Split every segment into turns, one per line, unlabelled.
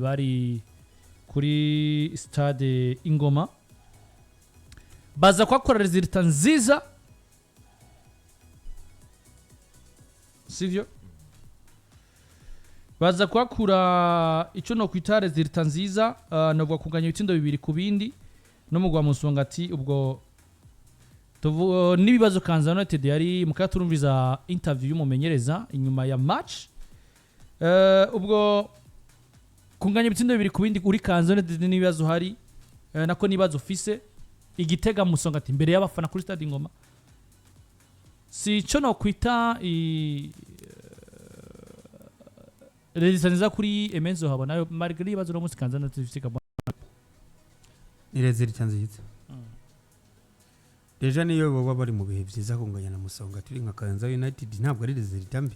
bari kuri stade Ingoma baza kwakora resultat nziza sivyo baza kwakura ico no kwita resultat nziza navuga kuganya ibitsindo bibiri ku bindi no mugwa Musongati ubwo nibibazo Kayanza United yari mukaturumviza interview y'umumenyereza inyuma ya match ubwo kunganya ibitsindo bibiri ku bindi uri Kayanza United nibibazo hari nako nibazo ufise igitega Musongati imbere y'abafana kuri stade Ingoma si cyo no kwita rezitaniza kuri Emenzo habona malgré ibibazo no musi Kayanza United ifise kabona
ni rezitaniza deja niyo baba bari mu bihe byiza kunganya na Musongati turi nka Kayanza United ntabwo ari rezitaniza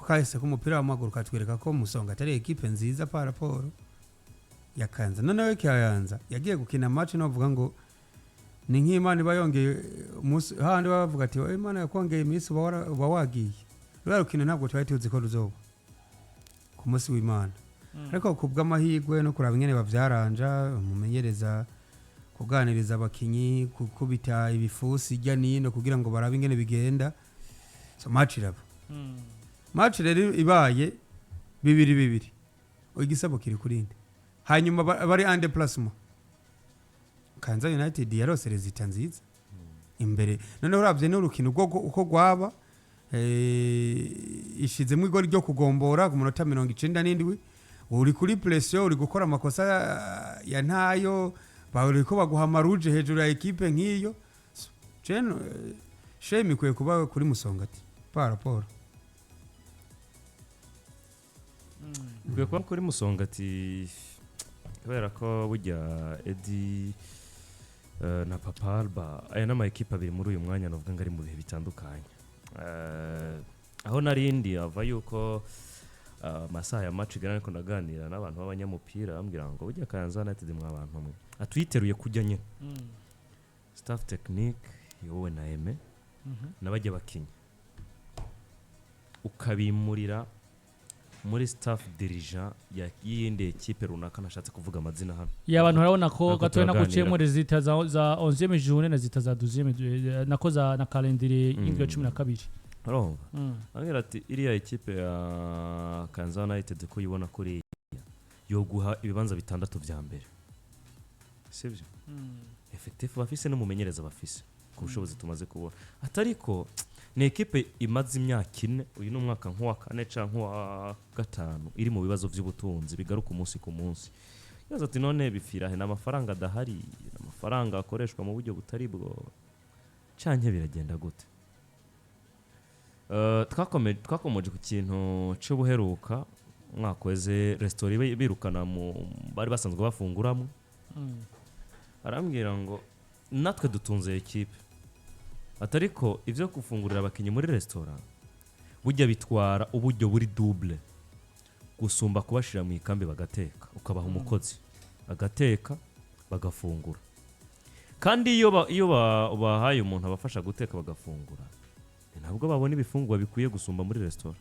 kahise ko umupira w'amaguru katwereka ko Musongati ari equipe nziza par rapport ya Kayanza noneho Kayanza yagiye gukina match no bavuga ngo ni nk'Imana bayongeye handi bavuga ati Imana yakongeye iminsi uba wagiye rero rukino ntabwo twari tuzi ko ruzoba ku munsi w'Imana ariko kubw'amahirwe no kuraba ingene bavyaranja umumenyereza kuganiriza abakinyi kukubita ibifusi ijya nino kugira ngo barabe ingene bigenda so match iraba match rero ibaye 2-2 igisabo kiri kurinde hanyuma bari ande plasma Kayanza United yarose resultat nziza imbere none uravye n'urukino uko gwaba ishizemo igori ryo kugombora ku munota 97 uri kuri pression uri gukora amakosa ya ntayo bari ko baguha maruje hejuru ya equipe nk'iyo ceno shame kwe kuba kuri Musongati par rapport
Gwe kwa kuri Musongati kubera ko burya Edi na Papa Alba aya nama equipe abiri muri uyu mwanya novuga ngari mu bihe bitandukanye aho narindi ava yuko masaha ya match gana ko naganira n'abantu b'abanyamupira bambwira ngo burya Kayanza United mwa abantu mwe atwiteruye kujya nye staff technique yowe na Eme nabajya bakinya ukabimurira muri staff dirigeant ya yindi equipe runaka nashatse kuvuga amazina hano
y'abantu urabona ko gatoye nakuciye muri zita za 11e journée na zita za 12e nako za na calendrier y'ingwe 12
urumva angira ati iriya equipe ya Kayanza United ko yibona kuri yoguha ibibanza bitandatu vya mbere sivyo effectif bafise no mumenyereza bafise ku bushobozi tumaze kubona atariko ni equipe imaze imyaka 4 uyu no mwaka nk'uwa 4 canke nk'uwa 5 iri mu bibazo by'ubutunzi bigaruka umunsi ku munsi yaza ati none bifirahe n'amafaranga adahari amafaranga akoreshwa mu buryo butari bwo canke biragenda gute twakomeje ku kintu cyo buheruka mwakweze restaurant birukana mu bari basanzwe bafunguramo arambwira ngo natwe dutunze equipe atariko ivyo kufungurira abakinyi muri restaurant burya bitwara uburyo buri double gusumba kubashira mu ikambi bagateka ukabaha umukozi agateka bagafungura kandi iyo bahaye umuntu abafasha guteka bagafungura ntabwo babona ibifungwa bikwiye gusumba muri restaurant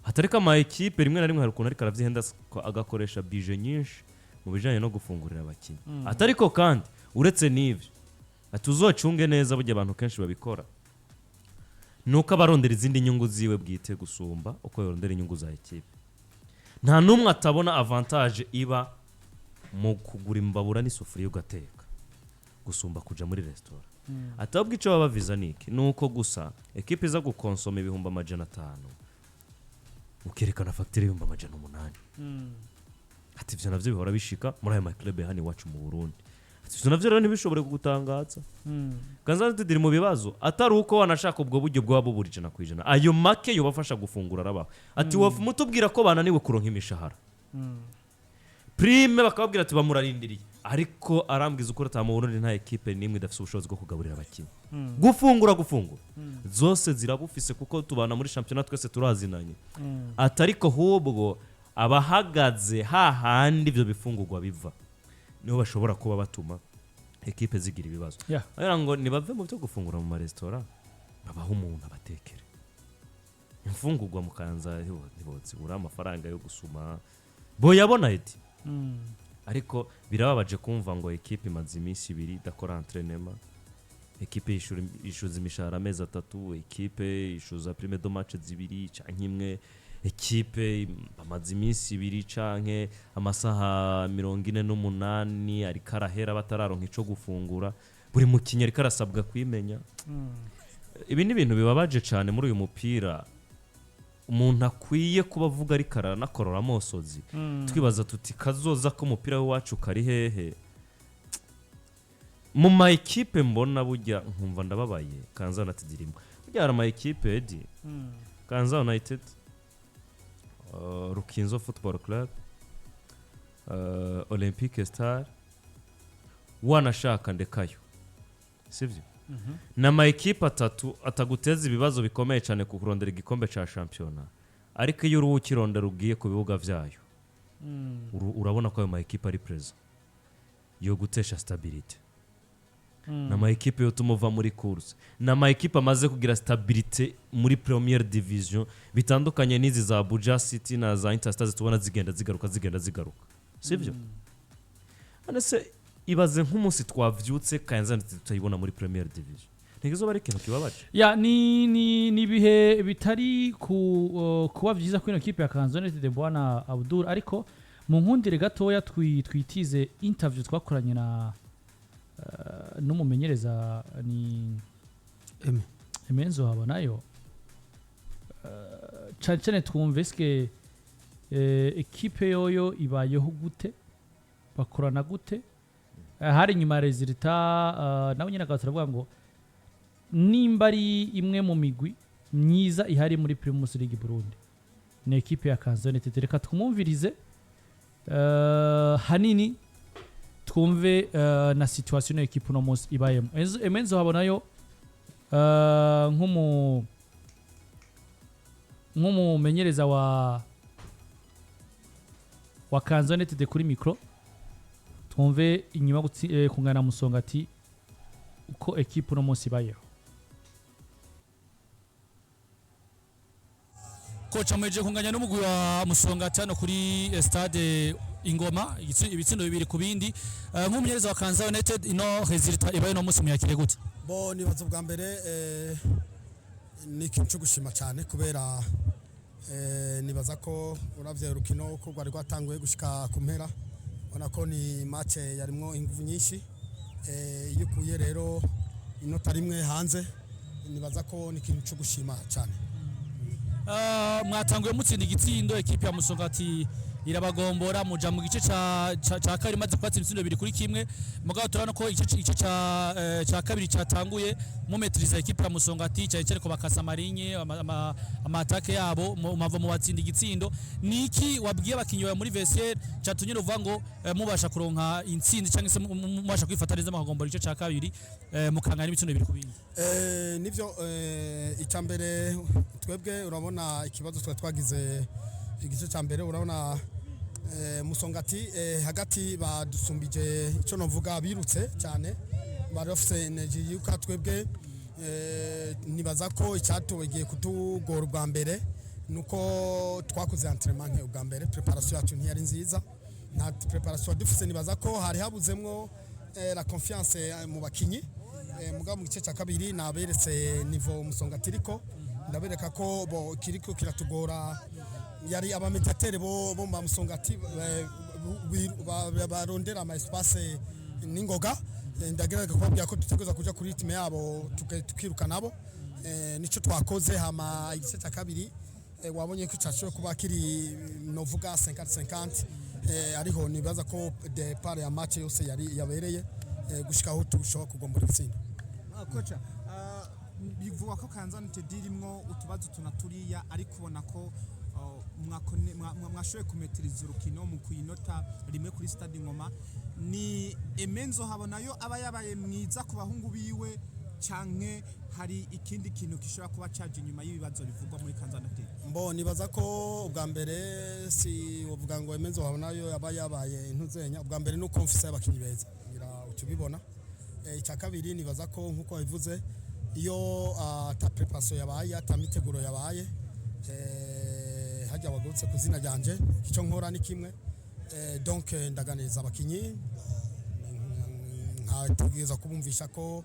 atariko ama equipe rimwe na rimwe hari ukuntu ariko aravyihenda agakoresha budget nyinshi mu bijanye no gufungurira abakinyi atariko kandi uretse n'ivyo atuzocunge neza burya abantu kenshi babikora nuko abarondera izindi nyungu ziwe bwite gusumba uko yorondera inyungu za equipe nta numwe atabona avantage iba mu kugura imbabura n'isufuriya ugateka gusumba kuja muri restaurant atabwo ico baba viza niki nuko gusa equipe iza gukonsoma ibihumba 500 ukerekana facture y'ibihumba 800 ati ivyo navyo bihora bishika muri aya club hani wacu mu Burundi ati navyo rero ntibishobore kugutangaza Kayanza United mu bibazo atari uko wanashaka ubwo buryo bwabo burije na kwijana ayo make yo bafasha gufungura raba ati wafu mutubwira ko bananiwe kuronka imishahara prime bakababwira ati bamurarindiriye ariko arambwiza uko rata mu Burundi nta equipe nimwe idafise ubushobozi bwo kugaburira abakinyi gufungura zose zirabufise kuko tubana muri championnat twese turazinanye atariko hubwo abahagaze hahandi ivyo bifungurwa biva niho bashobora kuba batuma equipe zigira ibibazo ngo nibave mu byo gufungura mu restaurant babaho umuntu abatekere imfungurwa mu Kayanza ntibozibura amafaranga yo gusuma boyabona eti ariko birababaje kumva ngo equipe imaze iminsi 2 idakora entraînement, equipe ishuza imishahara amezi 3, equipe ishuza prime de match 2 canke imwe, equipe amaze iminsi 2 canke amasaha 48 ari karahera batararonka ico gufungura, buri mukinnyi ari karasabwa kwimenya. Ibi ni ibintu bibabaje cyane muri uyu mupira, umuntu akwiye kuba avuga ari karana korora amosozi. Twibaza tuti kazoza ko umupira wacu kari hehe mu ma equipe mbona burya nkumva ndababaye. Kayanza na Tidirimo burya hari ama equipe edi Kayanza United, Rukinzo Football Club, Olympique Star, wanashaka ndekayo, sivyo? Na ma equipe atatu ataguteza ibibazo bikomeye cyane ku kurondera igikombe ca championnat, ariko iyo uruwukirondera ugiye ku bibuga vyayo urabona ko ayo ma equipe ari preza yo gutesha stability. Na ma equipe yo tumuva muri course, na ma equipe amaze kugira stability muri première division, bitandukanye n'izi za Abuja City na za Interstars tubona zigenda zigaruka, sivyo? Anese ibaze nk'umunsi twavyutse Kayanza tutayibona muri Premier Division, ntigizo bari kintu kibabaje.
Ya ni bihe bitari kuba vyiza kwino kipe ya Kayanza United bwana Abdul, ariko mu nkundire gatoya twitize interview twakoranye na n'umumenyereza ni Emenzo haba nayo cyane twumve ske equipe yoyo ibayeho gute, bakorana gute, hari nyuma resulta nawe nyine agaturavuga ngo nimba ari imwe mu migwi myiza ihari muri Primus League Burundi ni equipe ya Kayanza United. Reka twumvirize hanini twumve na situation ya equipe no munsi ibayemo. Emenzo habonayo nk'umumenyereza wa Kayanza United kuri micro, twumve inyuma kungana Musongati uko equipe no munsi ibayeho.
Kocha mweje kunganya n'umugwi wa Musongati hano kuri stade Ingoma, ibitsindo 2 ku bindi. Nk'umumenyereza wa Kayanza United ino resulta ibaye no munsi muyakire gute?
Bo nibazo bwa mbere ni ikintu cyo gushima cyane kubera nibaza ko uravye urukino ko rwari rwatanguye gushika ku mpera, ubona ko ni match yarimwo inguvu nyinshi, iyo kuye rero inota rimwe hanze, nibaza ko ni ikintu cyo gushima cyane.
Mwatanguye mutsinda igitsindo, equipe ya Musongati irabagombora muja mu gice ca kabiri maze kwatsa ibitsindo 2 kuri kimwe, mugabo turabona ko igice ca kabiri cyatanguye mu metriza equipe ya Musongati cyane ko bakasa marinye amatake yabo mava mu batsinda igitsindo. Niki wabwiye abakinyi muri vestiaire cyatunye ruvuga ngo mubasha kuronka intsinzi cyangwa se mubasha kwifatariza amagombora igice ca kabiri mukangana ibitsindo 2 ku bindi?
Nivyo icambere twebwe urabona ikibazo twagize igice cya mbere, urabona Musongati hagati badusumbije icyo novuga birutse cyane, bari bafite energy yuko twebwe nibaza ko icyatugiye kutugora ubwa mbere nuko twakoze entraînement nke ubwa mbere, preparation yacu ntiyari nziza, nta preparation dufite, nibaza ko hari habuzemwo la confiance mu bakinyi. Mugabo mu gice cya kabiri naberetse niveau Musongati iriko, ndabereka ko bo kiriko kiratugora, yari abamediatere bo mu Musongati barondera ama espace n'ingoga, ndagerageza kubabwira ko dutegereza kuja kuri ritme yabo tukiruka nabo, nico twakoze. Hama igice cya kabiri wabonye ko cyashoboye kuba kiri novuga 50-50, ariho nibaza ko de part ya match yose yari yabereye gushika aho tushobora kugombora itsinda.
Kocha bivuga ko Kayanza United irimwo utubazo tunaturiya, ariko ubona ko mwashoboye kumetiriza urukino mu kuyinota rimwe kuri stade Ingoma. Ni Emenzo habonayo aba yabaye mwiza ku bahungu biwe canke hari ikindi kintu gishobora kuba caje inyuma y'ibibazo bivugwa muri Kayanza United?
Mbo nibaza ko ubwa mbere si uvuga ngo Emenzo habonayo aba yabaye intuzenya, ubwa mbere no confise y'abakinyi beza ngira utubibona. Icya kabiri nibaza ko nkuko bivuze iyo ta preparation yabaye, ta miteguro yabaye, hajya bagutse ku zina ryanje icyo nkora ni kimwe donc ndaganiriza abakinyi nkatubwiza kubumvisha ko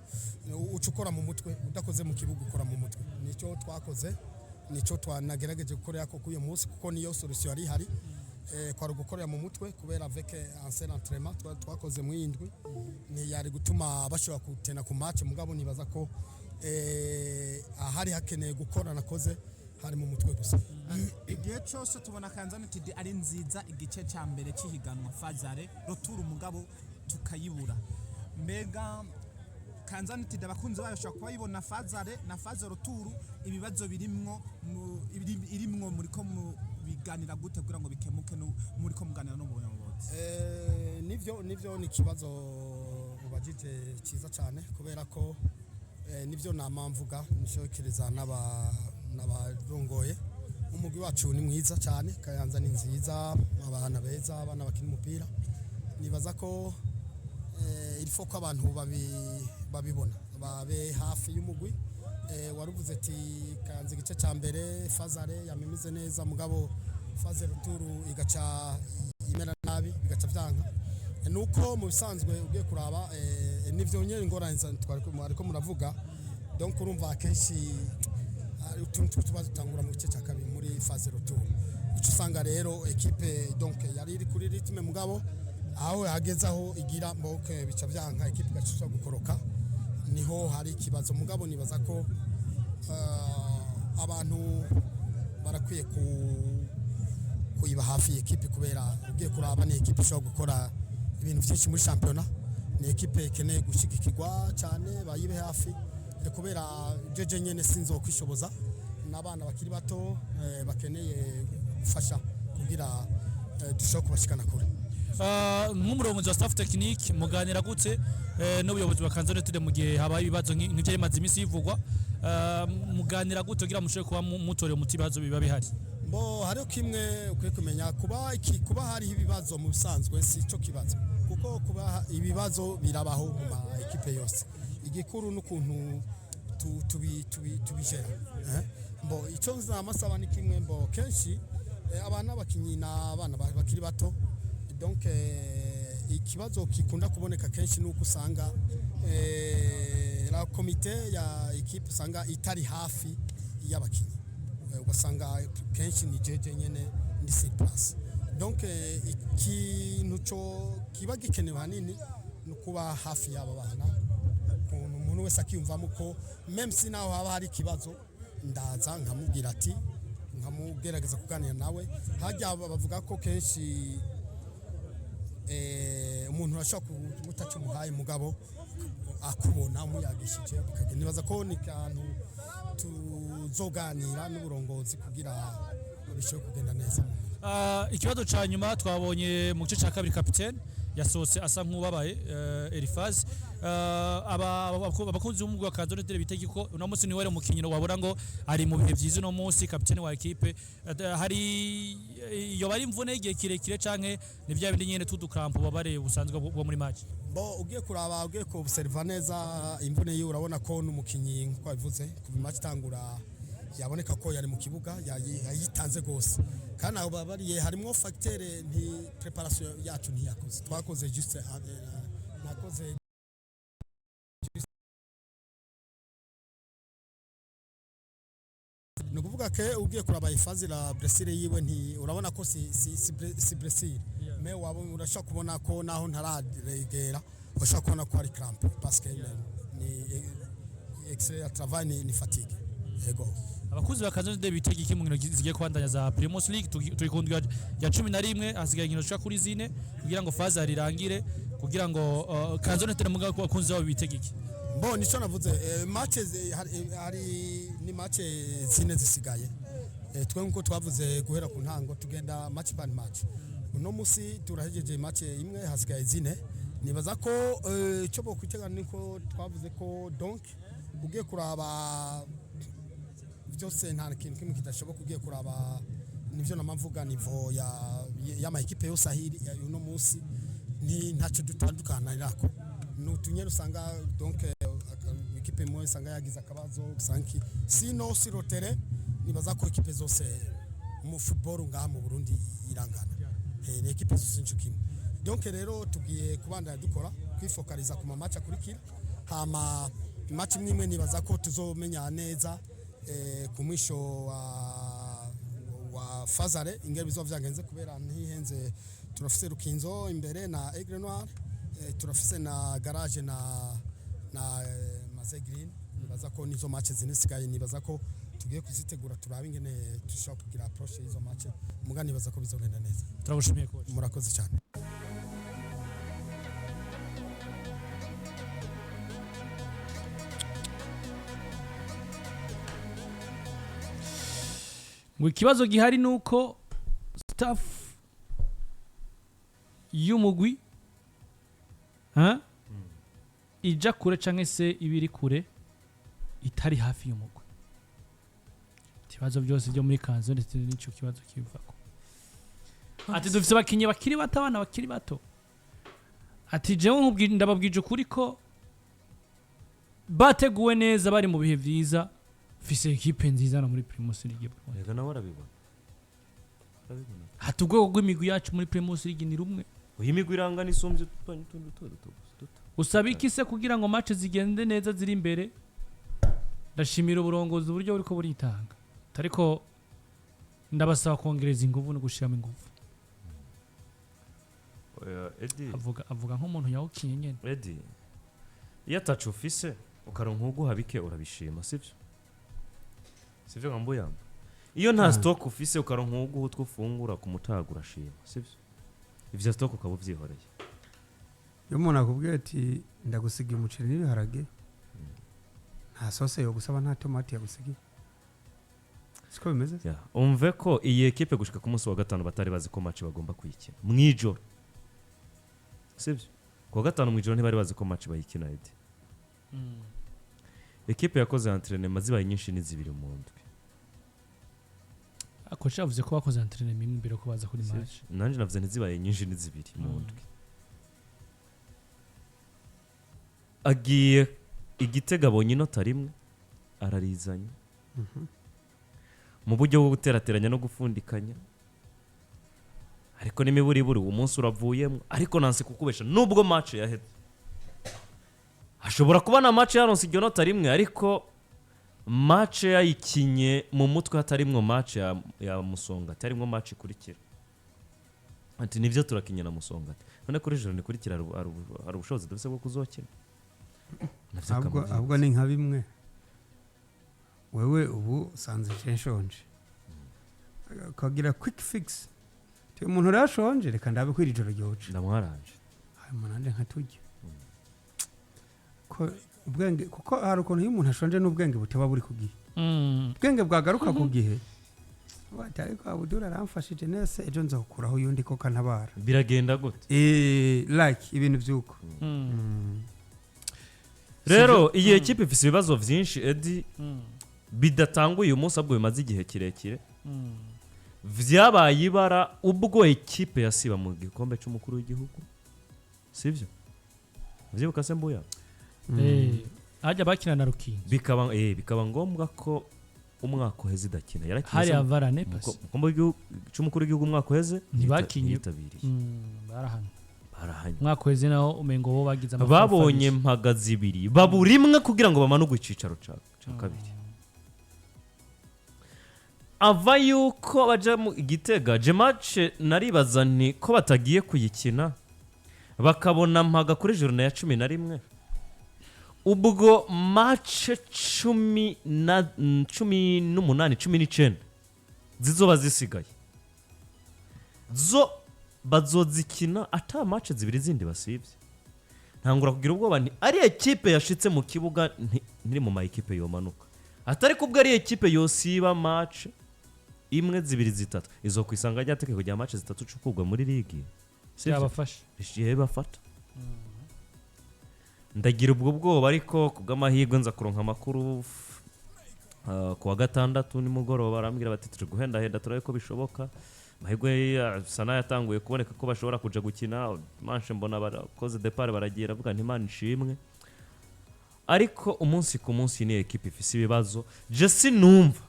ucukora mu mutwe udakoze mu kibuga ukora mu mutwe nicyo twakoze nicyo twanagerageje gukorera ko kuyo munsi kuko niyo solution yari hari kwa gukorera mu mutwe kubera avec ancien entraînement twakoze mu yindwi ni yari gutuma bashobora kutena ku match mugabo nibaza ko ahari hakeneye gukora nakoze hari mu mutwe gusa
igihe cyose tubona Kayanza United ari nziza igice cya mbere cy'ihiganwa fazare roturu umugabo tukayibura mbega Kayanza United abakunzi bayo bashobora kuba yibona fazare na faze roturu ibibazo birimwo muri ko biganira gute kugira ngo bikemuke muri ko muganira no mu buyobozi
nivyo ni kibazo ubajije cyiza cyane kubera ko nivyo namamvuga nishokereza n'abarongoye umugwi wacu ni mwiza cyane Kayanza ni nziza abana beza abana bakina umupira nibaza ko ilfo ko abantu babibona babe hafi y'umugwi waruvuze ati Kayanza igice cya mbere fazare yamimize neza mugabo faze ruturu igaca imera nabi igaca vyanka nuko mu bisanzwe ugiye kuraba nivyo nyene ingorane ariko muravuga donc urumva kenshi utuntu tubazo tangura mu gice cya kabiri muri faze ruturu uco usanga rero equipe donc yari iri kuri ritme mugabo aho yagezaho igira mboke bica vyanka equipe gacisha gukoroka niho hari ikibazo mugabo nibaza ko abantu barakwiye kuyiba hafi equipe kubera ugiye kuraba ni equipe ishobora gukora ibintu byinshi muri championnat ni equipe ikeneye gushigikirwa cyane bayibe hafi kubera jeje nyene sinzo kwishoboza n'abana bakiri bato bakeneye gufasha kugira dushobora kubashikana kure
nk'umurongozi wa staff technique muganira gute n'ubuyobozi bwa Kayanza United mu gihe habaye ibibazo nk'icyo maze imisi yivugwa muganira gute kugira mushobore kuba mutoreye umuti ibibazo biba bihari
bo hariho kimwe ukwiye kumenya kuba hari ibibazo mu bisanzwe si cyo kibazo kuko kuba ibibazo birabaho mu ma equipe yose igikuru n'ukuntu tubijera bo icyo nzamasaba ni kimwe bo kenshi abana bakinyi n'abana bakiri bato donc ikibazo kikunda kuboneka kenshi nuko usanga la comité ya equipe usanga itari hafi y'abakinyi ugasanga kenshi ni jeje nyene ndi sur place donc ikintu cyo kiba gikenewe hanini no kuba hafi y'aba bana umuntu wese akiyumvamo ko même si naho haba hari kibazo ndaza nkamubwira ati nkamugerageza kuganira nawe hajya bavuga ko kenshi umuntu urashobora kumutaca umuhaye mugabo akubona umuyagishije bikagenda nibaza ko ni kantu tuzoganira n'uburongozi kugira bishobore kugenda neza
ikibazo ca nyuma twabonye mu gice ca kabiri kapitene yasohotse asa nk'ubabaye Elifaz abakunzi b'umugwi wa Kayanza United bitege ko uno munsi niwe mukinyino wabura ngo ari mu bihe byiza uno munsi kapitene wa equipe hari iyo bari imvune igihe kirekire canke ni bya bindi nyene tudukrampo babare busanzwe bwo muri match
bo ugiye kuraba ugiye ko observa neza imvune yiwe urabona ko n'umukinyi nko bivuze ku match tangura yaboneka ko yari mu kibuga yayitanze gose kandi abo babariye harimo facteur nti preparation yacu ntiyakoze twakoze juste nakoze nukuvuga ke ugiye kuraba ifazi la blessure yiwe nti urabona ko si blessure me wabo urashaka kubona ko naho ntararegera urashaka kubona ko ari cramp parce que ni extrait ya travail ni fatigue yego
abakuzi ba Kayanza United bitege iki mu nkino zigiye kwandanya za Premier League turikundwa ya 11 hasigaye inkino zishaka kuri zine kugira ngo faza rirangire kugira ngo Kayanza United mu bakunzi babo bitege iki
bo nico navuze matches hari ni match zine zisigaye twe nkuko twavuze guhera ku ntango tugenda match by match uno musi turahejeje match imwe hasigaye zine nibaza ko cyo bo kwitegana niko twavuze ko donc ugiye kuraba byose nta kintu kimwe kidashoboka ugiye kuraba nivyo namamvuga nivo ya ma equipe yose ahiri uno musi ni ntacyo dutandukana irako nutunye usanga donc equipe imwe usanga yagize akabazo usanki sino sirotere nibaza ko ekipe zose mu football ngaha mu Burundi irangana ni ekipe zose ncukimwe donc rero tugiye kubandanya dukora kwifokaliza ku match akurikira hama match imwe nibaza ko tuzomenya neza ku mwisho wa fazare ingero bizovyangenze kubera ntihenze turafise Rukinzo imbere na Aigle Noir turafise na garage na Maze Green nibaza ko nizo match zinisigaye nibaza ko tugiye kuzitegura turabe ingene tushaka kugira approach y'izo match mugani nibaza ko bizogenda neza
turagushimiye coach
murakoze cyane
ngo ikibazo gihari nuko staff y'umugwi ija kure canke se ibiri kure itari hafi y'umugwi ibibazo byose byo muri kanzo ndetse n'ico kibazo kivako ati dufise abakinyi bakiri bato abana bakiri bato ati jewe ndababwije ukuri ko bateguwe neza bari mu bihe vyiza fise ekipe nziza no muri Primus League
rega nawe arabibona
ati ubwoko bw'imigwi yacu muri Primus League ni rumwe
uyu imigwi irangana isumbye tutu
usaba iki se kugira ngo match zigende neza ziri imbere ndashimira uburongozi uburyo buriko buritanga ariko ndabasaba kongereza ingufu no gushiramo ingufu avuga nk'umuntu yawukiye nyene
Eddie iyo atacu ufise ukaronka uguhabike urabishima sivyo ngambo yamba iyo nta stock ufise ukaronka uguhu twufungura ku mutaga urashima sivyo ivyo stock ukaba uvyihoreye
iyo umuntu akubwiye ati ndagusiga umuceri n'ibiharage nta sauce yo gusaba nta tomate yagusigiye siko bimeze
umve ko iyi equipe gushika ku munsi wa gatanu batari bazi ko match bagomba kuyikina mwijoro sivyo ku wa gatanu mwijoro ntibari bazi ko match bayikina Eddie equipe yakoze entraînement zibaye nyinshi n'izibiri mu ndwi
ako chavuze ko bakoze entraînement imwe imbere ko baza kuri match
nanje navuze ntizibaye nyinshi n'izibiri mu ndwi agiye igitega abonye inota rimwe ararizanye mu buryo bwo guterateranya no gufundikanya ariko n'imiburiburi uwo munsi uravuyemo ariko nanse kukubesha nubwo match yaheze ashobora kuba na match yaronse iryo nota rimwe ariko match yayikinye mu mutwe hatarimwo match ya Musonga hatarimwo match ikurikira ati nivyo turakinye na Musonga none kuri joro nikurikira hari ubushobozi dufise bwo kuzokina
ahubwo ni nka bimwe wewe ubu sanze nshonje kagira quick fix te umuntu rashonje reka ndabe kwiri joro ryoje
ndamwaranje
hayi munande nkatujye ko ubwenge kuko hari ukuntu iyo umuntu ashonje n'ubwenge buteba buri kugihe ubwenge bwagaruka ku gihe batari ko abudura aramfashije nese ejo nza gukuraho yundi ko kantabara
biragenda gute
like ibintu byuko
rero iyi equipe ifise ibibazo vyinshi Eddie bidatanguye umunsi abwo bimaze igihe kirekire vyabaye ibara ubwo equipe yasiba mu gikombe cy'umukuru w'igihugu sivyo vyibuka se mbuya
ajya bakina na Rukinzo
bikaba ngombwa ko umwaka uheze idakina
yarakize hari avarane pasi
mukombo cy'umukuru w'igihugu umwaka uheze
ntibakinye barahanye umwaka uheze naho umengo bo bagize
babonye mpagazi ibiri baburi imwe kugira ngo bamanugwe icicaro ca kabiri ava yuko baje mu Gitega je match naribaza nti ko batagiye kuyikina bakabona mpaga kuri journée ya 11 ubwo match 18 zizoba zisigaye zo bazozikina ata match zibiri zindi basivye ntangura kugira ubwoba nti ari equipe yashitse mu kibuga ntiri mu ma equipe yomanuka atari kubwo ari equipe yosiba match imwe zibiri zitatu izo kwisanga ryatekeko rya match zitatu cukugwa muri ligue
cyabafasha
ishiye bafata ndagira ubwo bwoba ariko kubw'amahirwe nza kuronka amakuru ku wa gatandatu nimugoroba barambwira bati turi guhenda henda turaye ko bishoboka mahirwe sana yatanguye kuboneka ko bashobora kuja gukina manche mbona barakoze départ baragira avuga nti Imana ishimwe ariko umunsi ku munsi ni equipe ifise ibibazo je sinumva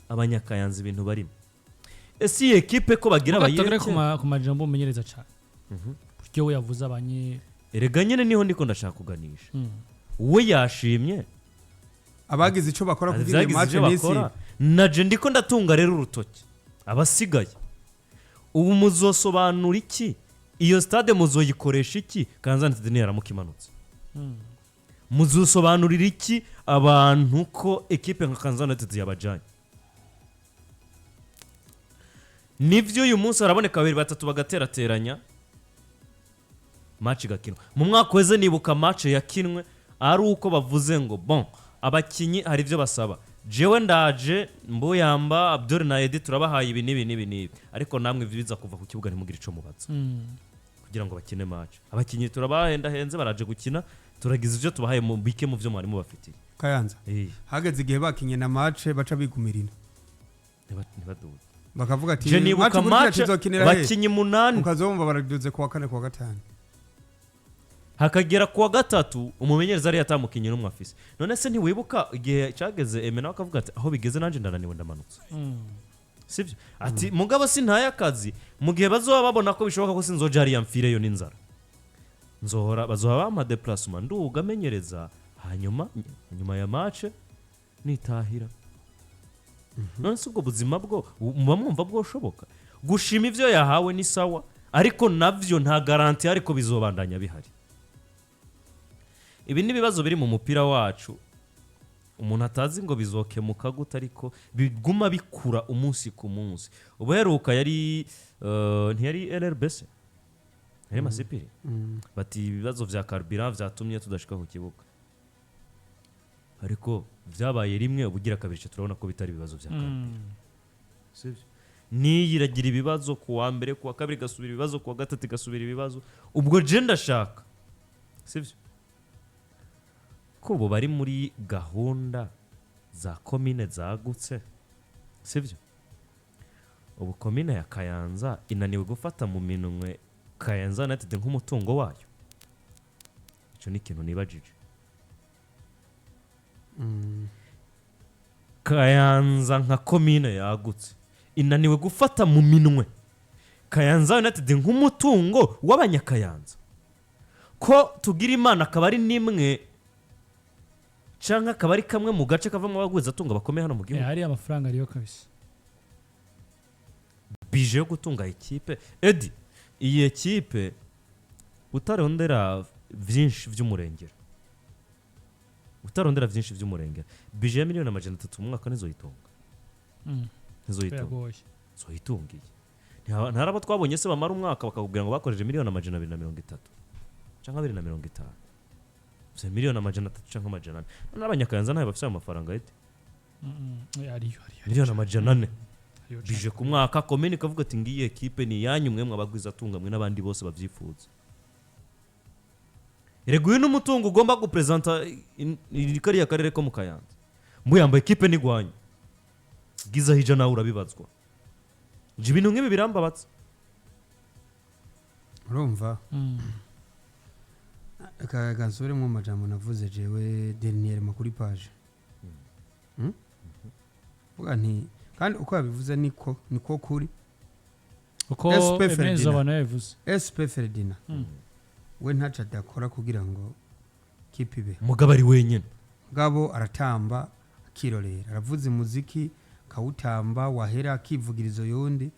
abanyakayanza ibintu barimo ese iyi ekipe ko bagira
Tugere
abayireke
ku majambo umenyereza cyane buryo we yavuze abanye
erega nyine niho ndiko ndashaka kuganisha we yashimye
abagize icyo bakora kugira ngo match nisi
naje ndiko ndatunga rero urutoki abasigaye ubu muzosobanura iki iyo stade muzoyikoresha iki Kayanza Sosthene yaramuka imanutse muzosobanurira iki abantu ko ekipe nka Kayanza Sosthene yabajanye nivyo uyu munsi araboneka 2-3 bagaterateranya match gakinwa mu mwaka weze nibuka match yakinwe ari uko bavuze ngo bon abakinyi hari ivyo basaba jewe ndaje Mbuyamba Abdul na Edi turabahaye ibi nibi ariko namwe biza kuva ku kibuga ntimugire ico mubaza kugira ngo bakine match abakinyi turabahenda henze baraje gukina turagize ivyo tubahaye mu bike mu vyo mwari mubafitiye
Kayanza hageze igihe bakinye na match baca bigumirina
ntibaduze
bakavuga ati
je nibuka match bakinyi 8
ukazomba baraduze ku wa 4 ku wa 5
hakagera ku wa 3 umumenyereza ari yatamukinye n'umwe afise none se ntiwibuka igihe cyageze Emena akavuga ati aho bigeze nanje ndananiwe ndamanutse sivyo ati mugabo sintaye akazi mu gihe bazoba babona ko bishoboka ko sinzoja ari yamfire yo n'inzara nzohora bazoba bama déplacement nduga menyereza hanyuma nyuma ya match nitahira none se ubwo buzima bwo muba mwumva bwoshoboka gushima ivyo yahawe ni sawa ariko navyo nta garanti ariko bizobandanya bihari ibi ni bibazo biri mu mupira wacu umuntu atazi ngo bizokemuka gute ariko biguma bikura umunsi ku munsi ubuheruka yari ntiyari LRBC yari masipiri bati ibibazo vya carburant vyatumye tudashika ku kibuga ariko vyabaye rimwe ubugira kabiri turabona ko bitari ibibazo vya carburant sivyo niyiragira ibibazo ku wa mbere ku wa kabiri gasubira ibibazo ku wa gatatu gasubira ibibazo ubwo je ndashaka sivyo ko bo bari muri gahunda za komine zagutse sivyo ubu komine ya Kayanza inaniwe gufata mu minwe Kayanza United nk'umutungo wayo ico ni ikintu nibajije Kayanza nka komine yagutse inaniwe gufata mu minwe Kayanza United nk'umutungo w'abanyakayanza ko tugira Imana akaba ari nimwe canka akaba ari kamwe mu gace kavamo abagwiza atunga bakomeye hano mu gihugu
hari amafaranga ariyo kabisa
bije yo gutunga ekipe Edi iyi ekipe utarondera vyinshi vy'umurengera bije miliyoni 300 mu mwaka nizoyitunga zoyitungiye ntarabo twabonye se bamara umwaka bakakubwira ngo bakoreje miliyoni 230 canka 250 se miliyoni 300 canka 400 n'abanyakayanza nayo bafite amafaranga Edi
ariyo
miliyoni 400 bije ku mwaka komene kavuga ati ngiye ekipe ni yanyu mwe mwabagwiza atunga mwe n'abandi bose bavyifuza Ireguye n'umutungo ugomba gupresenta ikari ya karere ko mu Kayanza Mbuyamba ekipe ni gwanya giza hija nawe urabibazwa je ibintu nk'ibi birambabatse
urumva kagasubire mu majambo navuze jewe dernier makuri page vuga nti kandi uko yabivuze niko kuri
uko emeza abana yavuze
SP Ferdinand we ntaca dakora kugira ngo kipibe
mugabo ari wenyene
mugabo aratamba akirorera aravuze muziki kawutamba wahera akivugirizo yondi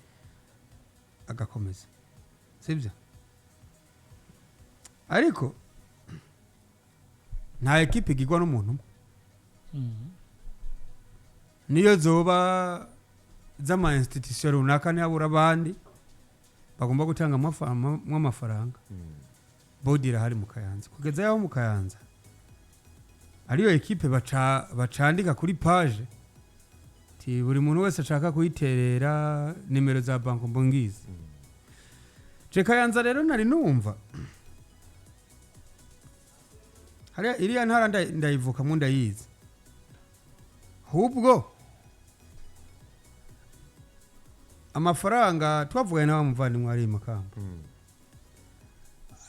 agakomeza sibyo ariko nta ekipe igirwa n'umuntu niyo zoba z'ama institution runaka n'abura abandi bagomba gutanga amafaranga bodira hari mu Kayanza kugeza yaho mu Kayanza ariyo ekipe bacandika kuri page ti buri muntu wese ashaka kuyiterera nimero za banko mbongizi je Kayanza rero nari numva hariya iriya ntara ndayivuka mu ndayizi hubwo amafaranga twavuganye n'abamuvandimwe ari Makamba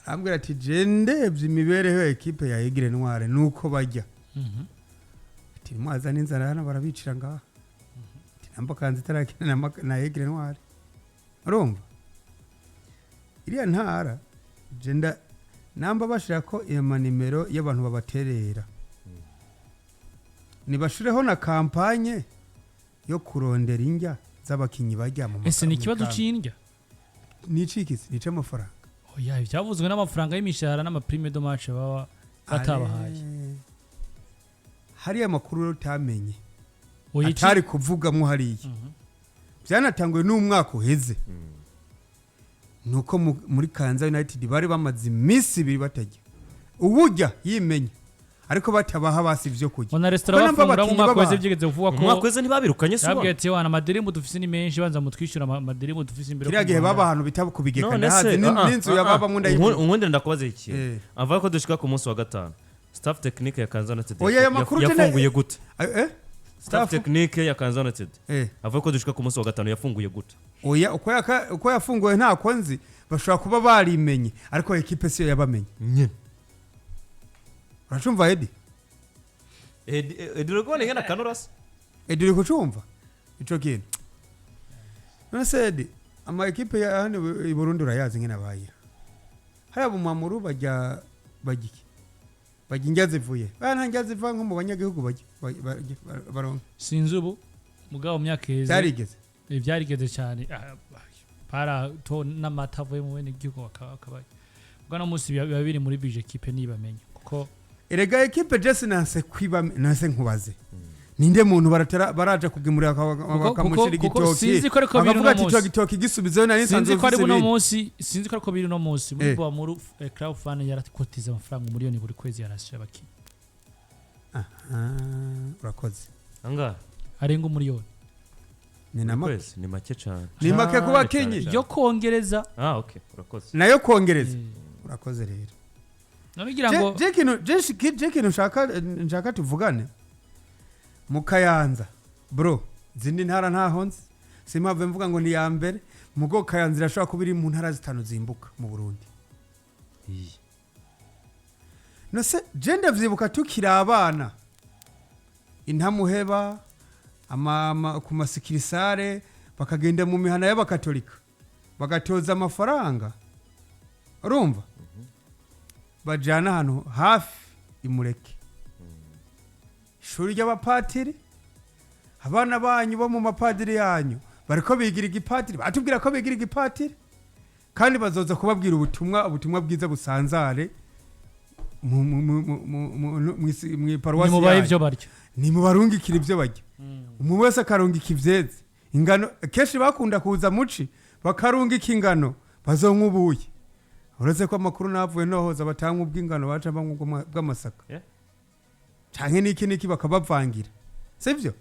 arambwira ati je ndebye imibereho ya ekipe ya Egire Noire nuko bajya ati mwaza n'inzara hano barabicira ngaha ati namba kanza itarakina na Aigle Noir urumva iriya ntara jenda namba bashira ko ama nimero y'abantu babaterera nibashireho na kampanye yo kurondera injya z'abakinyi bajya mu
ese ni ikibazo c'indya
nicikisi nice amafaranga
oya byavuzwe n'amafaranga y'imishahara n'amaprime de match baba batabahaye
hariya makuru utamenye atari kuvugamwo hariya byanatanguye n'umwaka uheze nuko muri Kayanza United bari bamaze iminsi ibiri batajya ubujya yimenya ariko batabaha basi ivyo kujya
ona restaurant bafungura mu mwaka weze byigeze kuvuga ko
umwaka weze ntibabirukanye se
yabwiye ati wana madirimu dufise ni menshi banza mutwishyura madirimu dufise imbere
kiriya gihe baba ahantu bitabo kubigeka ndahazi n'inzu yababa mu ndayibona
unkundi ndakubaza iki avuga ko dushika ku munsi wa gatanu staff technique ya Kayanza United
yafunguye
gute staff technique ya Kayanza United avuga ko dushika ku munsi wa gatanu yafunguye gute
oya uko yafunguye nta konzi bashobora kuba barimenye ariko equipe siyo yabamenye
nyene
uracumva
Edi rugone ngana kanurasa
Edi uri kucumva ico kintu none se Edi ama equipe ya hano i Burundi urayazi ngena baye haya bumamuru bajya injazivuye bana njaziva nko mu banyagihugu baronka
sinzi ubu mugabo myaka heza byarigeze cyane para to n'amatavuye mu bene gihugu akabaye bwana musi biba biri muri bije equipe nibamenye kuko
erega equipe Jesse nase nkubaze ninde muntu baraja kugemurira bakamushira igitoki bakavuga ati cyo gitoki gisubizeyo nari
sinzi ko ari buno biri no munsi muri bo muri crowd fan yaratotiza amafaranga miliyoni buri kwezi yarashya baki
urakoze
anga
arenga miliyoni
ni namakwe ni make cyane
ni make kuba Kenya
yo kongereza
okay urakoze
nayo kongereza urakoze rero
nabigira ngo
je kintu nshaka tuvugane mu Kayanza bro zindi ntara ntahonze simpave mvuga ngo ni ya mbere mugo Kayanza irashobora kuba iri mu ntara zitanu zimbuka mu Burundi no se je ndavyibuka tukiri abana intamuheba ku masikirisare bakagenda mu mihana y'abakatolika bagatoza amafaranga urumva bajana hano hafi imureke ishuri ry'abapatiri abana banyu bo mu mapadiri yanyu bariko bigira igipatiri batubwira ko bigira igipatiri kandi bazoza kubabwira ubutumwa bwiza busanzare mu paruwasi
yanyu
ni mu barungikira ibyo bajya umuntu wese akarungika ivyeze ingano keshi bakunda kuza muci bakarungika ingano bazonkubuye uretse ko amakuru navuye nohoza batanga ubw'ingano baca bw'amasaka canke niki bakabavangira sivyo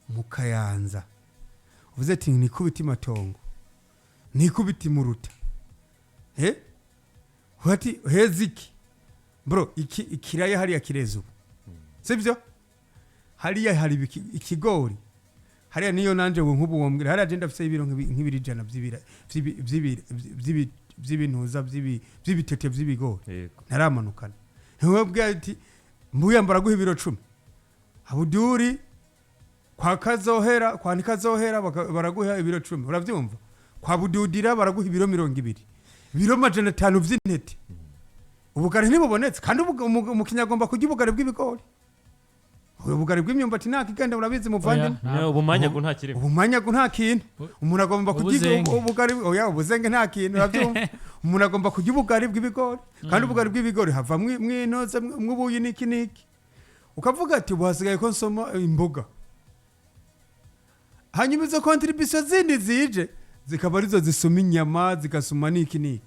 mu Kayanza uvuze ati nikubita imatongo nikubita imuruta hati heziki bro ikiraya hariya kirezo sivyo hariya hari ikigori hariya niyo nanje nkubu wombwira hariya je ndafise ibiro nk'ibirijana by'ibintuza by'ibitete by'ibigori naramanukana ntiwebwe ati mbuyambara guha ibiro 10 abuduri kwa nikazohera baraguha ibiro 10 uravyumva kwa bududira baraguha ibiro 200 ibiro 500 vy'intete ubugari ntibubonetse kandi umukinya agomba kujya ubugari bw'ibigori ubugari bw'imyumbati nakigenda urabizi muvande
ubumanyagu nta kirimo
ubumanyagu nta kintu umuntu agomba kujya ubugari oya ubuzenge nta kintu uravyumva umuntu agomba kujya ubugari bw'ibigori kandi ubugari bw'ibigori hava mwinoze mwubuyi niki ukavuga ati bwasigaye ko nsoma imboga hanyuma izo contribution zindi zije zikaba arizo zisuma inyama zigasuma niki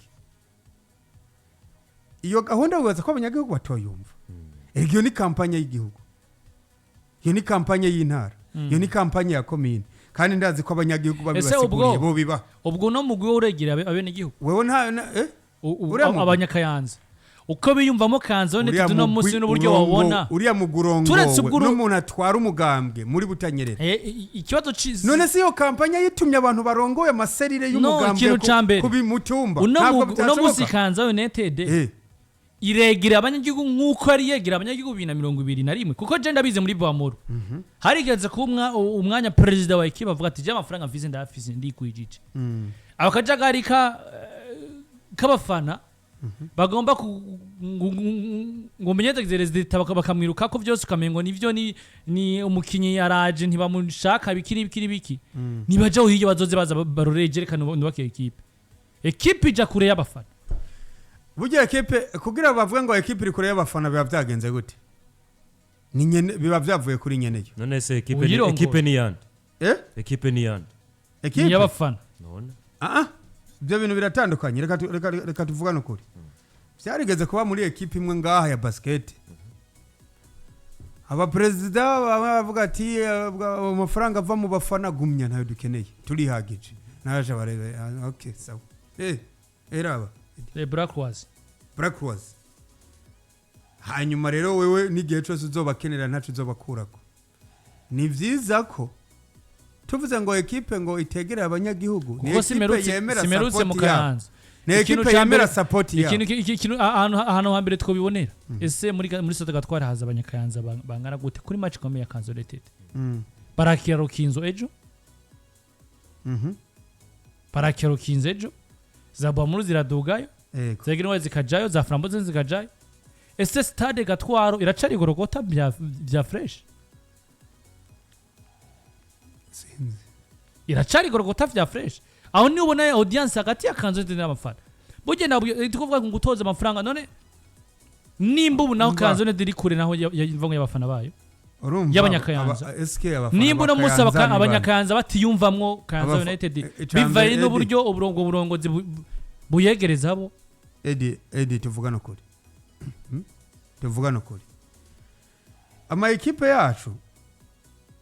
iyo gahunda ubaza ko abanyagihugu batoyumva iyo ni kampanye y'igihugu iyo ni kampanye y'intara iyo ni kampanye ya komine kandi ndazi ko abanyagihugu babibasiguriye bo biba
ubwo no mugwe uregira abene gihugu
wewe nta
abanyakayanza uko biyumvamo Kayanza none tuno musi n'uburyo wabona
uriya mugurongo n'umuntu atwara umugambwe muri Butanyerera
ikibazo cizi
none si yo kampanye yitumye abantu barongoye amaserire y'umugambwe
kubimutumba
ntabwo
uno musi Kayanza United iregera abanyagihugu nk'uko yari yegera abanyagihugu 2021 kuko je ndabize muri Bamuru harigeze kuba umwanya president wa ekipa avuga ati je amafaranga mfise ndafise ndikwijije abakajagari k'abafana bagomba ngo menyezereza bakamwiruka ko byose ukamengo nivyo ni umukinyi yaraje ntibamushaka biki nibaje uhiye bazoze baza baroreje rekana ndubake ekipe ija kure y'abafana
burya ekipe kugira bavuge ngo ekipe iri kure y'abafana biba byagenze gute ni nyene biba byavuye kuri nyeneyo
none se ekipe ni yandi ekipe ni yandi
ni y'abafana
none
ibyo bintu biratandukanye reka tuvugane ukuri byarigeze kuba muri ekipe imwe ngaha ya basket abaperezida bavuga ati amafaranga ava mu bafana gumya ntayo dukeneye turihagije naje barebe okay sawa eraba Black was hanyuma rero wewe n'igihe cyose uzobakenera ntacu uzobakurako ni vyiza ko tuvuze ngo ekipe ngo itegere abanyagihugu
ni ekipe yemera support mu Kayanza
ni ekipe yemera support ya
ikintu ahantu hambere twobibonera ese muri sote gatwara haza abanyakayanza bangana gute kuri match komeye ya Kanzo United barakira Rukinzo ejo barakira Rukinzo ejo zabwa muri ziradugayo zeginwe zikajayo za Framboze zikajayo ese stade gatwaro iracari gorogota bya fresh iracari gorogota vya fresh aho ni ubona audience hagati ya Kanzo United n'abafana burye nabwo tukuvuga ngo gutoza amafaranga none nimba ubu naho Kanzo United iri kure naho yavangwe y'abafana bayo y'abanyakayanza nimba no musaba abanyakayanza batiyumvamwo Kanzo United bivaye n'uburyo uburongozi buyegereza abo
Edi tuvugana ukuri tuvugana ukuri ama ekipe yacu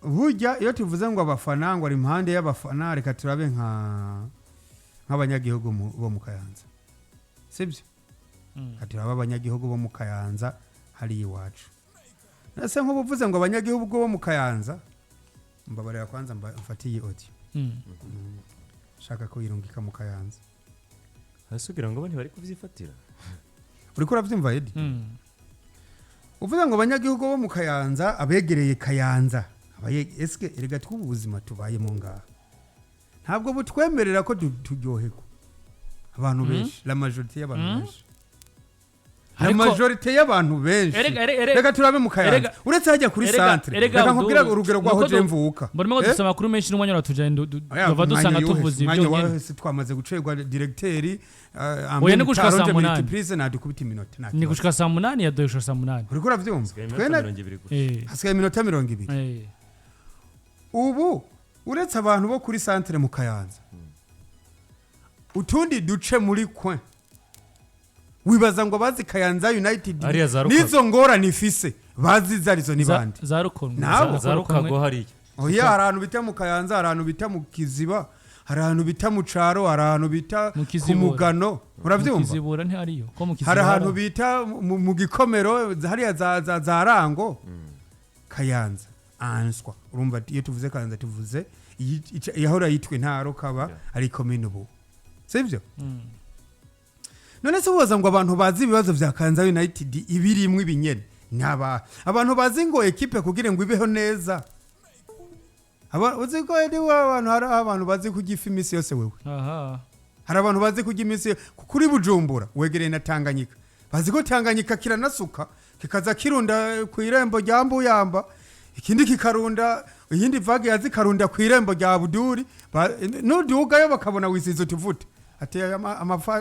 burya iyo tuvuze ngo abafana ngo ari impande y'abafana reka turabe nk'abanyagihugu bo mu Kayanza sibyo katuraba abanyagihugu bo mu Kayanza hari iwacu nase nk'ubuvuze ngo abanyagihugu bo mu Kayanza mbabarira kwanza mfatiye audio shaka ko yirungika mu Kayanza
hasugira ngo bari kuvyifatira
uri kuravyumva Edi uvuze ngo abanyagihugu bo mu Kayanza abegereye Kayanza eske erega tw'ubuzima tubaye mu ngaha ntabwo butwemerera ko turyoheko abantu benshi la majorité y'abantu benshi la majorité y'abantu benshi reka turabe mu Kayanza uretse hajya kuri centre reka nkubwira urugero rwaho je mvuka
mbona dusoma kuri menshi n'umwanya watujanye dova dusanga tuvuze ibyo
nyene twamaze gucegwa directeur
oya nigushika saa 8
please nadukubita iminota
nigushika saa 8 ya doyisha saa 8
uri kuravyumva hasigaye iminota 20 ubu uretse abantu bo kuri centre mu Kayanza utundi duce muri kwe wibaza ngo bazi Kayanza United nizo ngora nifise bazi zarizo nibandi
zarukago hariya
oya arantu bita mu Kayanza arantu bita mu Kiziba arantu bita mu Caro arantu bita ku Mugano uravyumva
Kizibura ntihariyo ko mu Kiziba
hari ahantu bita mu Gikomero hariya za Rango Kayanza answa urumva iyo tuvuze Kayanza tuvuze yahora yitwe ntaro kaba ari komine ubu sivyo none se ubaza ngo abantu bazi ibibazo vya Kayanza United ibirimwe ibinyene nyaba abantu bazi ngo ekipe kugira ngo ibeho neza uzi ko hari abantu bazi kugifa imisi yose wewe hari abantu bazi kujya imisi kuri Bujumbura wegereye na Tanganyika bazi ko Tanganyika kiranasuka kikaza kirunda ku irembo rya Mbuyamba ikindi kikarunda iyindi vage yazikarunda ku irembo rya Buduri nudugayo bakabona wisizo tuvuta ati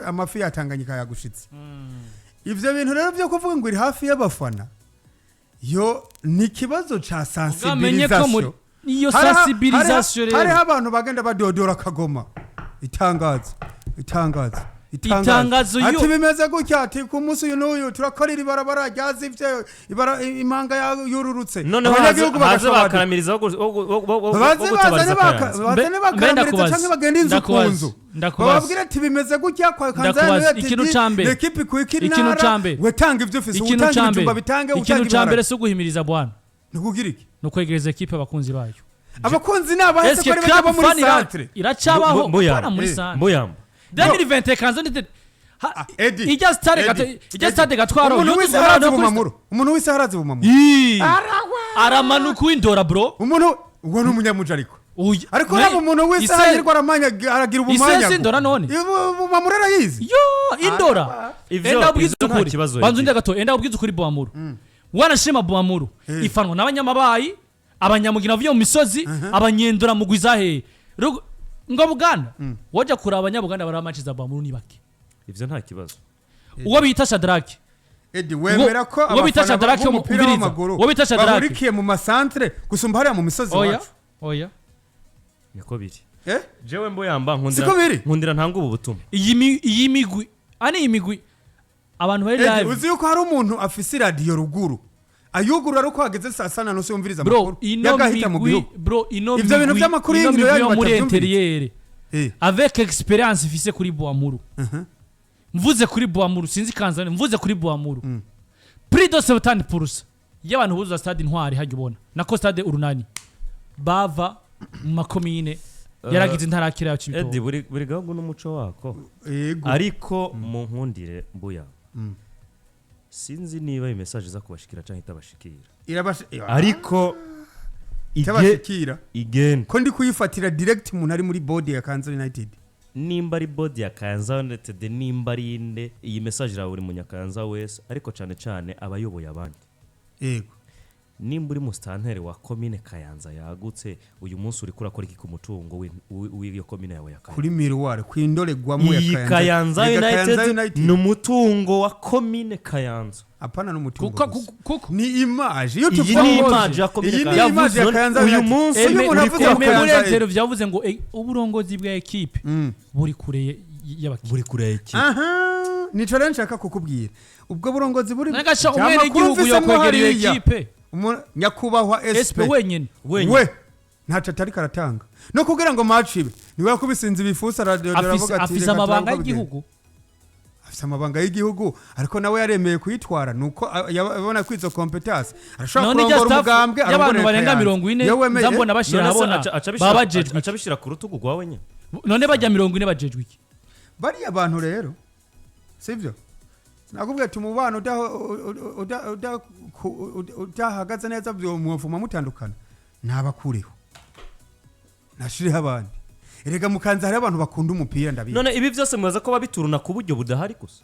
amafi yatanganyika yagushitse ivyo bintu rero byo kuvuga ngo iri hafi y'abafana yo ni kibazo ca sensibilisation
iyo sensibilisation
hari abantu bagenda badodora Kagoma itangazo ati bimeze gutya ati ku munsi uyu n'uyu turakorera ibarabara ryazivye imanga yururutse
abanyagihugu bakaramiriza
canke bagenda inzu ku nzu bababwira ati bimeze gutya kwa Kanza ekipe kwikirina wetanga ivyo ufise utanga ibijumba bitange
ikintu cambere so guhimiriza bwana
nukugira iki
no kwegereza ekipe abakunzi bayo
abakunzi n'abahese ko bari muri centre
iracabaho bana muri centre 2020 Kanzo United
Eddie,
ijya stade gatwara
umuntu wese harazi bumamuro
aramanuka w'indora bro
umuntu uwo ni umunyamuja ariko nabo umuntu wese hahirwa aramanya aragira ubumanya
isese indora none
bumamuro arayizi
yo indora enda ubwiza ukuri banzu ndi gato enda ubwiza ukuri bumamuro wanashima bumamuro ifanwa n'abanyamabayi abanyamugina bavuye mu misozi abanyendura mu gwizahe ngo Buganda waje kuraba abanyabuganda baramaciza bumamuro nibake
ivyo nta kibazo
uwo bita Shadraki
Eddie wemera ko abafana b'umupira w'amaguru bahurikiye mu masantre gusumba hariya mu misozi wacu
oya
niko biri jewe Mbuyamba nkundira ntanga ubu butumwa
iyi migwi abantu bari live
uzi yuko hari umuntu afise radio ruguru ayugurura ariko hageze saa sana no yumviriza amakuru yagahita mu bihugu
bro ino
ivyo bintu by'amakuru y'ingiro yayo
muri interieur avec experience ifise kuri Bumamuro mvuze kuri Bumamuro sinzi kanzane mvuze kuri Bumamuro prix de 70% y'abantu buza stade Intwari hajya ubona nako stade Urunani bava mu makomine yaragize intarakira ya Cibito
Eddie buri gahugu n'umuco wako ariko mu nkundire Mbuya sinzi niba iyi message za kubashikira canke itabashikira ariko
itabashikira
igen
ko ndi kuyifatira direct umuntu ari muri board ya Kayanza United
nimba ari board ya Kayanza United nimba ari inde iyi message ira buri munyakayanza wese ariko cyane abayoboye abandi
yego
nimba uri mustantere wa commune Kayanza yagutse uyu munsi uri kurakora iki ku mutungo w'iyo commune yawe ya Kayanza
kuri miroir kwindoregwamo ya
Kayanza United n'umutungo wa commune Kayanza
apana n'umutungo
kuko
ni image yo
tuvuga image ya commune Kayanza uyu munsi
uri kurenza byavuze ngo uburongozi bwa equipe buri kure y'abakinnyi
buri kure y'equipe
nico rero nshaka kukubwira ubwo burongozi buri
nagasha umwene igihugu yo kwegerera equipe
nyakubahwa SP
wenyene
we ntaca atari karatanga no kugira ngo match ibe niwe yakubisinze ibifusa ravuga ati
afisa amabanga y'igihugu
afisa amabanga y'igihugu ariko nawe yaremeye kuyitwara nuko yabona kwizo competence arashaka kurongora umugambwe
y'abantu barenga 40 nzambona bashira habona babajejwe
acabishira ku rutugu rwawe nye
none bajya 40 bajejwe iki
bari abantu rero sivyo nakubwiye tumubano udahagaze neza byo mwofuma mutandukana nabakureho nashiriho abandi erega mukanza hari abantu bakunda umupira ndabizi
none ibi byose mubaza ko babituruna ku buryo budahari gusa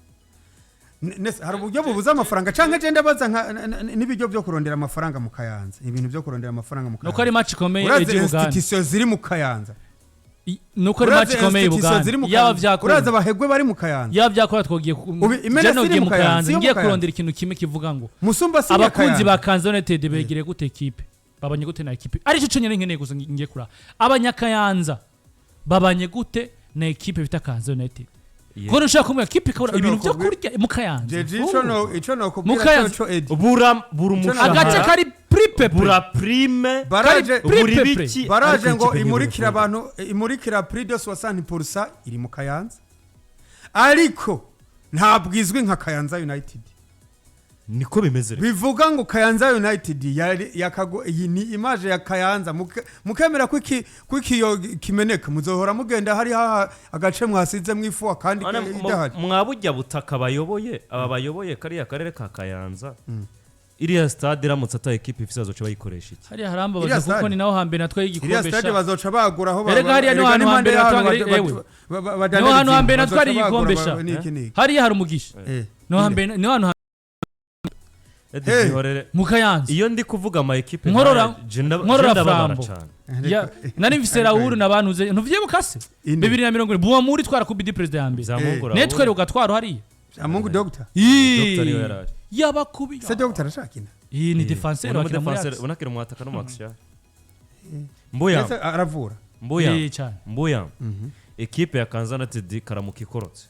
hari uburyo bubuza amafaranga canke je ndabaza n'ibijyo byo kurondera amafaranga mu Kayanza ibintu byo kurondera amafaranga mu Kayanza
nuko ari match komeye eje Uganda
institution ziri mu Kayanza
nuko ari match komeye Uganda yaba vyakora
uraza bahegwe bari mu Kayanza
yaba vyakora twogiye mu Kayanza ngiye kurondera ikintu kimwe kivuga ngo
musumba si
abakunzi ba Kayanza United begire gute equipe babanye gute na equipe ari cyo nyene nkeneye gusa ngiye kura abanyakayanza babanye gute na equipe bita Kayanza United ko nshaka kumwe equipe kabura ibintu byo kurya mu Kayanza
ico no kubwira cyo Eddie
umushahara
agace kari pripe
prime
baraje ngo imurikira abantu imurikira prix de 60% iri mu Kayanza ariko ntabwizwe nka Kayanza United
niko bimeze
bivuga ngo Kayanza United iyi ni image ya Kayanza mukemera kwikiyo kimeneka muzohora mugenda hari agace mwasize mwifuwa kandi idahari
mwabujya butaka bayoboye aba bayoboye kariya karere ka Kayanza iriya stade ramutse ata equipe ifise azoca bayikoresha iki
hari harambabaza kuko ni naho hambere natwe y'igikombe
iriya stade bazoca bagura aho
erega hari no hano hambere no hano hambere natwe ari yikombesha hari hari umugisha no hambere no hano mu Kayanza
iyo ndi kuvuga ama equipe
nkorora frambo nari mfise Raoul nabantuze ntuvyibuka se 2020 buwa muri twara ku bidi president yambere netwe rero gatwaro hari
amungu doctor
niyo yarari
yabakubi se doctor arashakina
ni defenseur
wakina muri unakira mu ataka no maxia Mbuya
aravura
Mbuya equipe ya Kayanza United karamuka ikorotse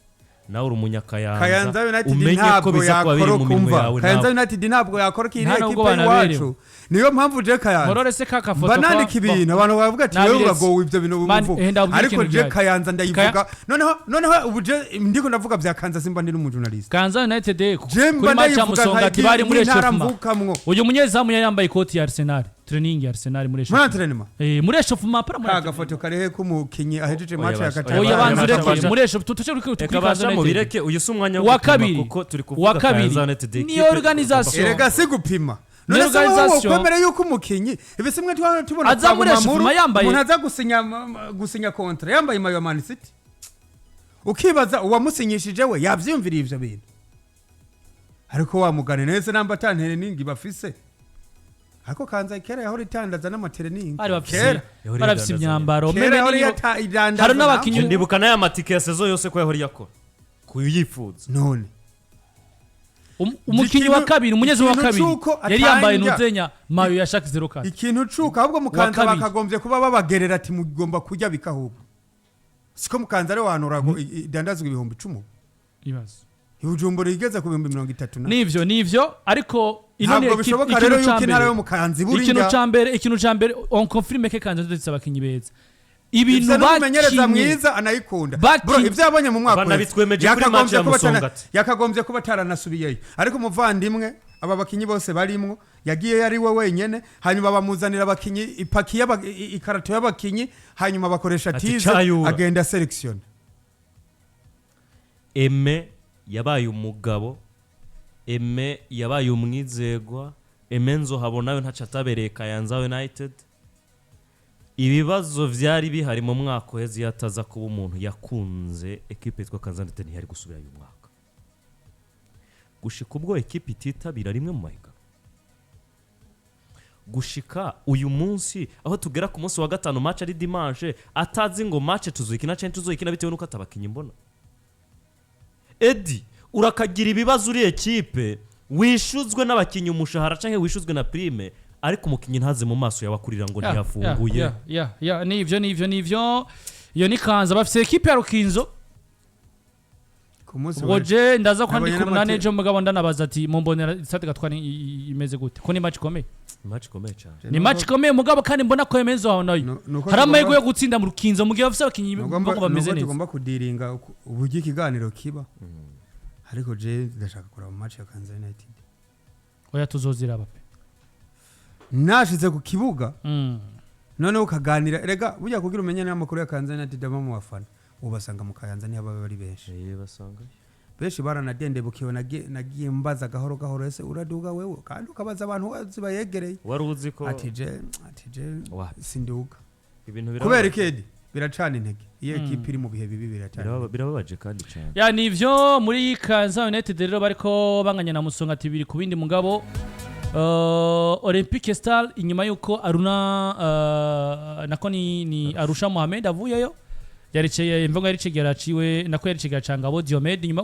nawe uri
umunyakayanza umenye ko biza kuba biri mu minwe yawe Kayanza United ntabwo yakora kiri equipe yacu niyo mpamvu je Kayanza
Morore se kaka foto
banandika ibintu abantu bavuga ati wewe uragowe ibyo bintu bivuga ariko je Kayanza ndayivuga noneho ubuje ndiko ndavuga bya Kayanza simba ndi n'umujournalist
Kayanza United kuri match ya Musonga ati bari muri eshofuma uyu munyezamu yambaye ikoti ya Arsenal training ya Arsenal muri
muri entraînement
muri eshofuma para muri
agafoto karehe kumukinyi ahejeje match ya gatatu
oya banze
Oya,
ureke muri eshof tutuce kuri
Ekabasha mu bireke uyu si umwanya
Wa
gupima
kabiri.
kuko turi
Wa
kuvuga
kabiri.
Kayanza United
Ni
equipe
organisation.
erega si gupima
Ni
none se wowe
organisation.
ukwemera yuko umukinyi ibisimwe tubona
Aza
kwa
muri
Mamuru,
eshofuma yambaye-
umuntu aza gusinya kontra yambaye mayo ya Man City ukibaza uwamusinyishije we yavyumviriye ivyo bintu ariko wamugane neza namba tantere ningi bafise ariko kanza kera yahora itandaza n'amatereningi
bari bafise
kera
bari bafise imyambaro
kera
meme
yahora
niyo
idandaza
hari n'abakinyi
ndibuka n'aya matike ya sezo yose ko yahora yakora kuyifuza
none
umukinyi wa kabiri umunyezi wa
ikintu
kabiri
c'uko
yari yambaye
atanja.
nuzenya mayo ya Shaq 04
ikintu cuka ahubwo mukanza
kabiri.
bakagombye kuba babagerera ati mugomba kurya bikahubwo siko mukanza ari wanura idandazwa 10,000
ibazo
ibujumbura igeze ku 30,000
nivyo ariko ino ni
ntabwo bishoboka rero yuko intara yo mukanzi
ikintu
buringa
ca mbere on confirme ke kanza ndetse abakinyi beza
ibintu
ibintu
bakimenyereza
bakinye
mwiza anayikunda
Bakinye.
bro ibyo yabonye mu mwaka
Banabitwemeje kuri match ya Musongati.
yakagombye kuba taranasubiyeyo ariko umuvandimwe aba bakinyi bose barimwo yagiye yari we wenyene hanyuma bamuzanira abakinyi ipaki ikarato y'abakinyi hanyuma bakoresha
Ati
tize
cayura.
agenda selection
Eme yabaye umugabo Eme yabaye umwizegwa Eme nzo habonayo ntaca atabereye Kayanza United ibibazo vyari bihari mu mwaka uheze yataza kuba umuntu yakunze equipe yitwa Kayanza United ntiyari gusubira uyu mwaka gushika ubwo equipe ititabira rimwe mu mahiga gushika uyu munsi aho tugera ku munsi wa gatanu match ari dimanche atazi ngo match tuzuyikina cyane tuzuyikina bitewe nuko atabakinyi mbona Edi urakagira ibibazo uri equipe wishuzwe n'abakinyi umushahara canke wishuzwe na prime ariko umukinyi ntaze mu maso yabakurira ngo ntiyafunguye
nivyo iyo ni kanza bafise equipe ya Rukinzo
ku munsi
Roje ndaza
Nabonye
kwandikura
n'amate-
nejo mugabo ndanabaza ati mumbonera stade gatwani imeze gute ko ni match komeye
match komeye cyane
ni match komeye mugabo kandi mbona ko yemezo aho nayo hari amahirwe yo gutsinda mu Rukinzo mugihe bafise abakinyi bako bameze neza
tugomba kudiringa uburyo ikiganiro kiba ariko je ndashaka kuraba match ya Kayanza United
oya tuzozira bape
nashize ku kibuga none ukaganira erega burya kugira umenye n'amakuru ya Kayanza United aba mu bafana ubasanga mu Kayanza niho baba bari benshi
basanga
benshi baranadendebukiwe nagiye mbaza gahoro ese uraduga wewe kandi ukabaza abantu wazi bayegereye
wari uzi ko
atije
Wapi?
sinduga
ibintu
kubera ikedi biracana intege iyo ekipe iri mu bihe bibi biracana
birababaje kandi cyane
ya nivyo muri Kayanza United rero bariko banganya na Musonga tibiri ku bindi mugabo Olympique Star inyuma yuko Aruna nako ni Arusha Mohamed avuyeyo yariceye imvugo yaricegera ciwe nako yaricegera cangabo Diomed inyuma